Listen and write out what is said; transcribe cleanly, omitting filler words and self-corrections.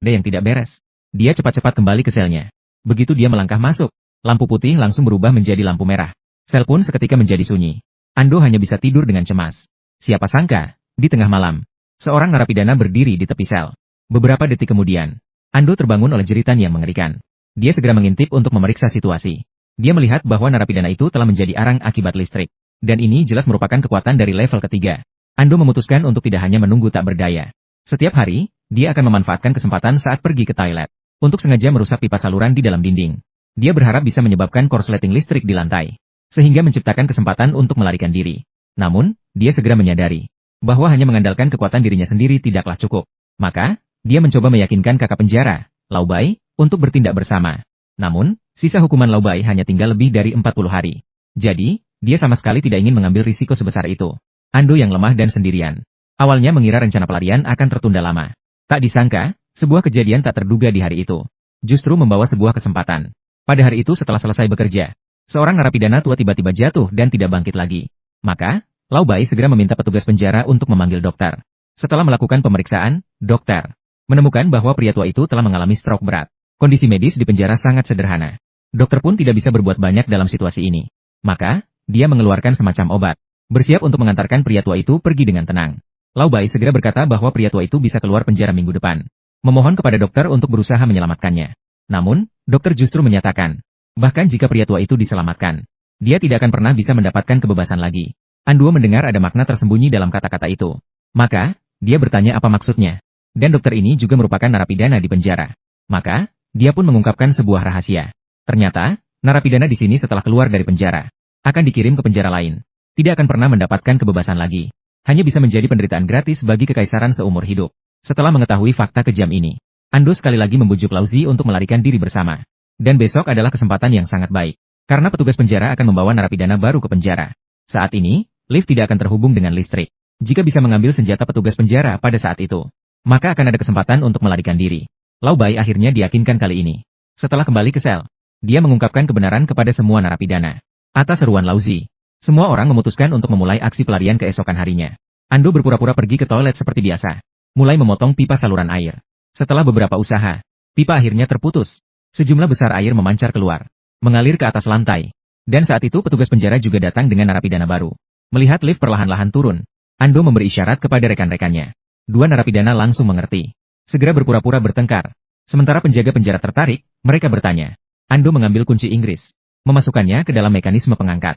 Ada yang tidak beres. Dia cepat-cepat kembali ke selnya. Begitu dia melangkah masuk, lampu putih langsung berubah menjadi lampu merah. Sel pun seketika menjadi sunyi. Ando hanya bisa tidur dengan cemas. Siapa sangka, di tengah malam, seorang narapidana berdiri di tepi sel. Beberapa detik kemudian, Ando terbangun oleh jeritan yang mengerikan. Dia segera mengintip untuk memeriksa situasi. Dia melihat bahwa narapidana itu telah menjadi arang akibat listrik. Dan ini jelas merupakan kekuatan dari level ketiga. Ando memutuskan untuk tidak hanya menunggu tak berdaya. Setiap hari, dia akan memanfaatkan kesempatan saat pergi ke toilet untuk sengaja merusak pipa saluran di dalam dinding. Dia berharap bisa menyebabkan korsleting listrik di lantai, sehingga menciptakan kesempatan untuk melarikan diri. Namun, dia segera menyadari bahwa hanya mengandalkan kekuatan dirinya sendiri tidaklah cukup. Maka, dia mencoba meyakinkan kakak penjara, Lao Bai, untuk bertindak bersama. Namun, sisa hukuman Lao Bai hanya tinggal lebih dari 40 hari. Jadi, dia sama sekali tidak ingin mengambil risiko sebesar itu. Ando yang lemah dan sendirian. Awalnya mengira rencana pelarian akan tertunda lama. Tak disangka, sebuah kejadian tak terduga di hari itu justru membawa sebuah kesempatan. Pada hari itu setelah selesai bekerja, seorang narapidana tua tiba-tiba jatuh dan tidak bangkit lagi. Maka, Lao Bai segera meminta petugas penjara untuk memanggil dokter. Setelah melakukan pemeriksaan, dokter menemukan bahwa pria tua itu telah mengalami stroke berat. Kondisi medis di penjara sangat sederhana. Dokter pun tidak bisa berbuat banyak dalam situasi ini. Maka, dia mengeluarkan semacam obat, bersiap untuk mengantarkan pria tua itu pergi dengan tenang. Lao Bai segera berkata bahwa pria tua itu bisa keluar penjara minggu depan. Memohon kepada dokter untuk berusaha menyelamatkannya. Namun, dokter justru menyatakan, bahkan jika pria tua itu diselamatkan, dia tidak akan pernah bisa mendapatkan kebebasan lagi. Anduo mendengar ada makna tersembunyi dalam kata-kata itu. Maka, dia bertanya apa maksudnya. Dan dokter ini juga merupakan narapidana di penjara. Maka, dia pun mengungkapkan sebuah rahasia. Ternyata, narapidana di sini setelah keluar dari penjara akan dikirim ke penjara lain. Tidak akan pernah mendapatkan kebebasan lagi. Hanya bisa menjadi penderitaan gratis bagi kekaisaran seumur hidup. Setelah mengetahui fakta kejam ini, Ando sekali lagi membujuk Lauzi untuk melarikan diri bersama. Dan besok adalah kesempatan yang sangat baik. Karena petugas penjara akan membawa narapidana baru ke penjara. Saat ini, lift tidak akan terhubung dengan listrik. Jika bisa mengambil senjata petugas penjara pada saat itu, maka akan ada kesempatan untuk melarikan diri. Lao Bai akhirnya diyakinkan kali ini. Setelah kembali ke sel, dia mengungkapkan kebenaran kepada semua narapidana. Atas seruan Lauzi, semua orang memutuskan untuk memulai aksi pelarian keesokan harinya. Ando berpura-pura pergi ke toilet seperti biasa, mulai memotong pipa saluran air. Setelah beberapa usaha, pipa akhirnya terputus. Sejumlah besar air memancar keluar, mengalir ke atas lantai. Dan saat itu petugas penjara juga datang dengan narapidana baru. Melihat lift perlahan-lahan turun, Ando memberi isyarat kepada rekan-rekannya. Dua narapidana langsung mengerti. Segera berpura-pura bertengkar. Sementara penjaga penjara tertarik, mereka bertanya. Ando mengambil kunci Inggris, memasukkannya ke dalam mekanisme pengangkat.